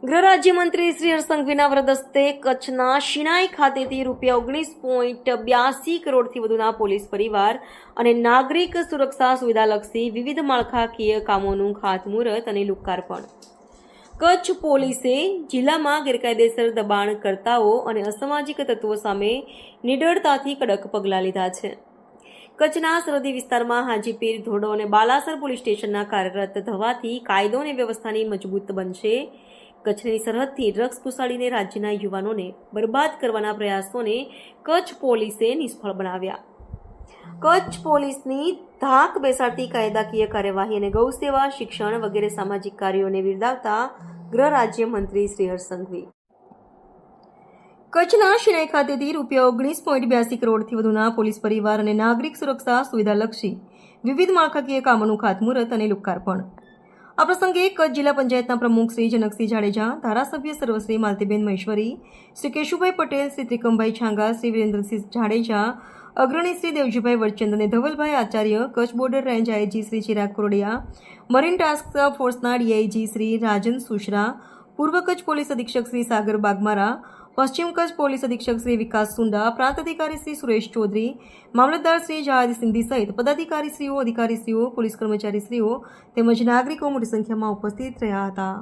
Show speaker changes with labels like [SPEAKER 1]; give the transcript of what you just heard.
[SPEAKER 1] ગૃહ રાજ્યમંત્રી શ્રી હર્ષ સંઘવીના વરદ હસ્તે કચ્છના શિણાઈ ખાતેથી ₹19.82 કરોડથી વધુના પોલીસ પરિવાર અને નાગરિક સુરક્ષા સુવિધાલક્ષી વિવિધ માળખાકીય કામોનું ખાતમુહૂર્ત અને લોકાર્પણ. કચ્છ પોલીસે જિલ્લામાં ગેરકાયદેસર દબાણકર્તાઓ અને અસામાજિક તત્વો સામે નિડરતાથી કડક પગલાં લીધા છે. કચ્છના સરહદી વિસ્તારમાં હાજીપીર, ધોરડો અને બાલાસર પોલીસ સ્ટેશનના કાર્યરત થવાથી કાયદો અને વ્યવસ્થાની મજબૂત બનશે. કચ્છની સરહદથી ડ્રગ્સ ઘુસાડીને રાજ્યના યુવાનોને બરબાદ કરવાના પ્રયાસોને કચ્છ પોલીસે નિષ્ફળ બનાવ્યા. કચ્છ પોલીસની ધાક બેસાડતી કાયદાકીય કાર્યવાહી અને ગૌસેવા, શિક્ષણ વગેરે સામાજિક કાર્યોને બિરદાવતા ગૃહ રાજ્યમંત્રી શ્રી હર્ષ સંઘવી કચ્છના શિણાઈ ખાતેથી ₹19.82 કરોડથી વધુના પોલીસ પરિવાર અને નાગરિક સુરક્ષા સુવિધાલક્ષી વિવિધ માળખાકીય કામોનું ખાતમુહૂર્ત અને લોકાર્પણ. આ પ્રસંગે કચ્છ જિલ્લા પંચાયતના પ્રમુખ શ્રી જનકસિંહ જાડેજા, ધારાસભ્ય સર્વશ્રી માલતીબેન મહેશ્વરી, શ્રી કેશુભાઈ પટેલ, શ્રી ત્રિકમભાઈ છાંગા, શ્રી વિરેન્દ્રસિંહ જાડેજા, અગ્રણી શ્રી દેવજીભાઈ વડચંદ અને Dhavalbhai Acharya, Kutch border range IG Shri Chirag Kordia, marine task ફોર્સના ડીઆઈજી શ્રી રાજન સુશરા, પૂર્વ કચ્છ પોલીસ અધિક્ષક શ્રી સાગર બાગમારા, પશ્ચિમ કચ્છ પોલીસ અધિક્ષક શ્રી વિકાસ સુંડા, પ્રાંત અધિકારી શ્રી સુરેશ ચૌધરી, મામલતદાર શ્રી જહાદ સિંધી સહિત પદાધિકારીશ્રીઓ, અધિકારીશ્રીઓ, પોલીસ કર્મચારીશ્રીઓ તેમજ નાગરિકો મોટી સંખ્યામાં ઉપસ્થિત રહ્યા હતા.